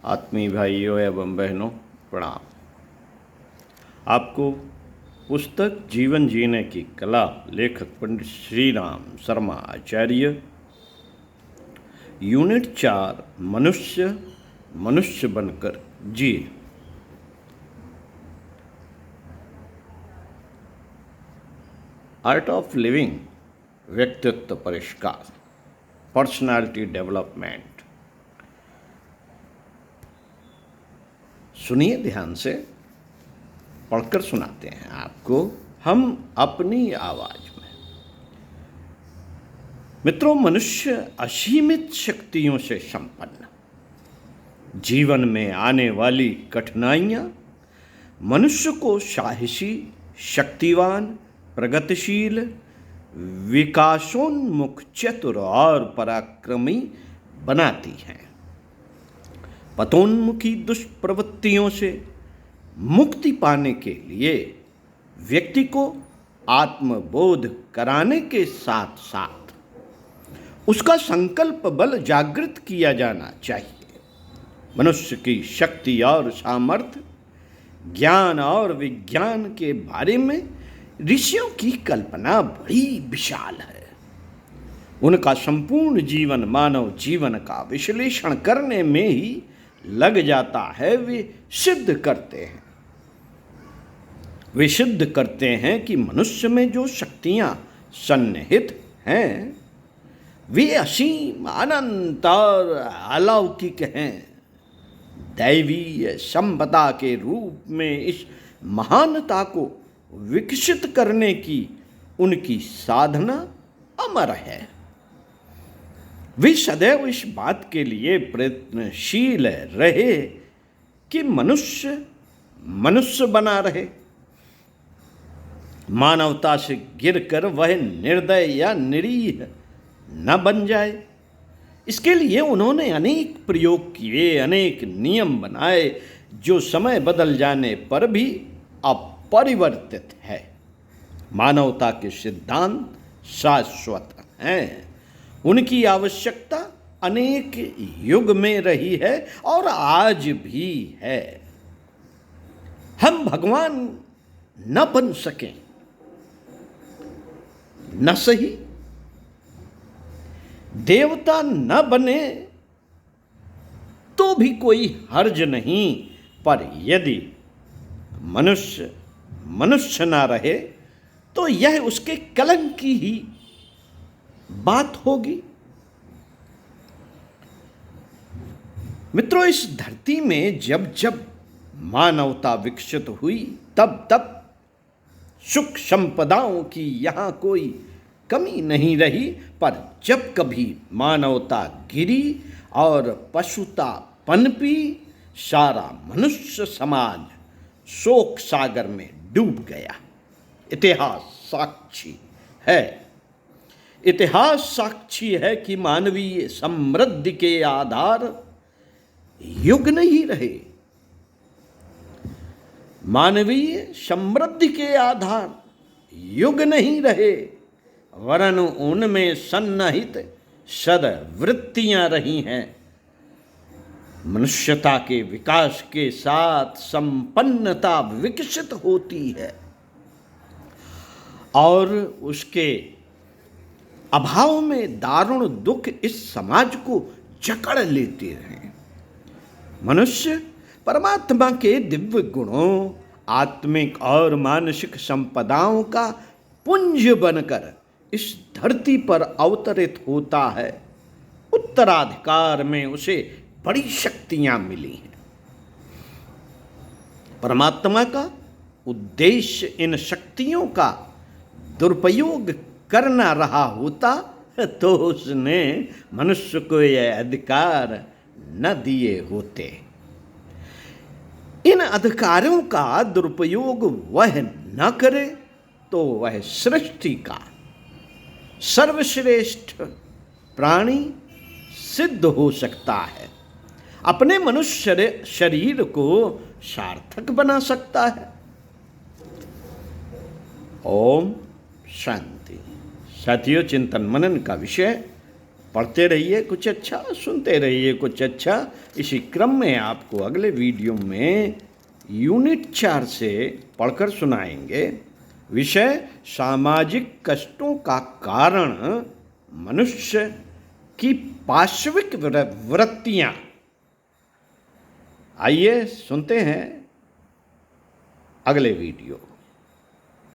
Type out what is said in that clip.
आत्मीय भाइयों एवं बहनों, प्रणाम। आपको पुस्तक जीवन जीने की कला लेखक पंडित श्री राम शर्मा आचार्य, यूनिट 4 मनुष्य मनुष्य बनकर जिए। आर्ट ऑफ लिविंग, व्यक्तित्व परिष्कार, पर्सनालिटी डेवलपमेंट। सुनिए ध्यान से, पढ़कर सुनाते हैं आपको हम अपनी आवाज में। मित्रों, मनुष्य असीमित शक्तियों से संपन्न। जीवन में आने वाली कठिनाइयां मनुष्य को साहसी, शक्तिवान, प्रगतिशील, विकासोन्मुख, चतुर और पराक्रमी बनाती हैं। पतोन्मुखी दुष्प्रवृत्तियों से मुक्ति पाने के लिए व्यक्ति को आत्मबोध कराने के साथ साथ उसका संकल्प बल जागृत किया जाना चाहिए। मनुष्य की शक्ति और सामर्थ्य, ज्ञान और विज्ञान के बारे में ऋषियों की कल्पना बड़ी विशाल है। उनका संपूर्ण जीवन मानव जीवन का विश्लेषण करने में ही लग जाता है। वे सिद्ध करते हैं कि मनुष्य में जो शक्तियां सन्निहित हैं वे असीम, अनंत और अलौकिक हैं। दैवीय संपदा के रूप में इस महानता को विकसित करने की उनकी साधना अमर है। वे सदैव इस बात के लिए प्रयत्नशील रहे कि मनुष्य मनुष्य बना रहे, मानवता से गिरकर वह निर्दय या निरीह न बन जाए। इसके लिए उन्होंने अनेक प्रयोग किए, अनेक नियम बनाए जो समय बदल जाने पर भी अपरिवर्तित है। मानवता के सिद्धांत शाश्वत हैं। उनकी आवश्यकता अनेक युग में रही है और आज भी है। हम भगवान न बन सकें, न सही देवता न बने तो भी कोई हर्ज नहीं, पर यदि मनुष्य मनुष्य ना रहे तो यह उसके कलंक की ही बात होगी। मित्रों, इस धरती में जब जब मानवता विकसित हुई तब तब सुख संपदाओं की यहां कोई कमी नहीं रही, पर जब कभी मानवता गिरी और पशुता पनपी, सारा मनुष्य समाज शोक सागर में डूब गया। इतिहास साक्षी है कि मानवीय समृद्धि के आधार युग नहीं रहे। मानवीय समृद्धि के आधार युग नहीं रहे, वरन उनमें सन्निहित सद्वृत्तियां रही हैं। मनुष्यता के विकास के साथ संपन्नता विकसित होती है और उसके अभाव में दारुण दुख इस समाज को जकड़ लेते हैं। मनुष्य परमात्मा के दिव्य गुणों, आत्मिक और मानसिक संपदाओं का पुंज बनकर इस धरती पर अवतरित होता है। उत्तराधिकार में उसे बड़ी शक्तियां मिली हैं। परमात्मा का उद्देश्य इन शक्तियों का दुरुपयोग करना रहा होता तो उसने मनुष्य को यह अधिकार न दिए होते। इन अधिकारों का दुरुपयोग वह न करे तो वह सृष्टि का सर्वश्रेष्ठ प्राणी सिद्ध हो सकता है, अपने मनुष्य शरीर को सार्थक बना सकता है। ओम शांति। साथियों, चिंतन मनन का विषय पढ़ते रहिए कुछ अच्छा, सुनते रहिए कुछ अच्छा। इसी क्रम में आपको अगले वीडियो में यूनिट 4 से पढ़कर सुनाएंगे। विषय सामाजिक कष्टों का कारण मनुष्य की पाशविक वृत्तियाँ। आइए सुनते हैं अगले वीडियो।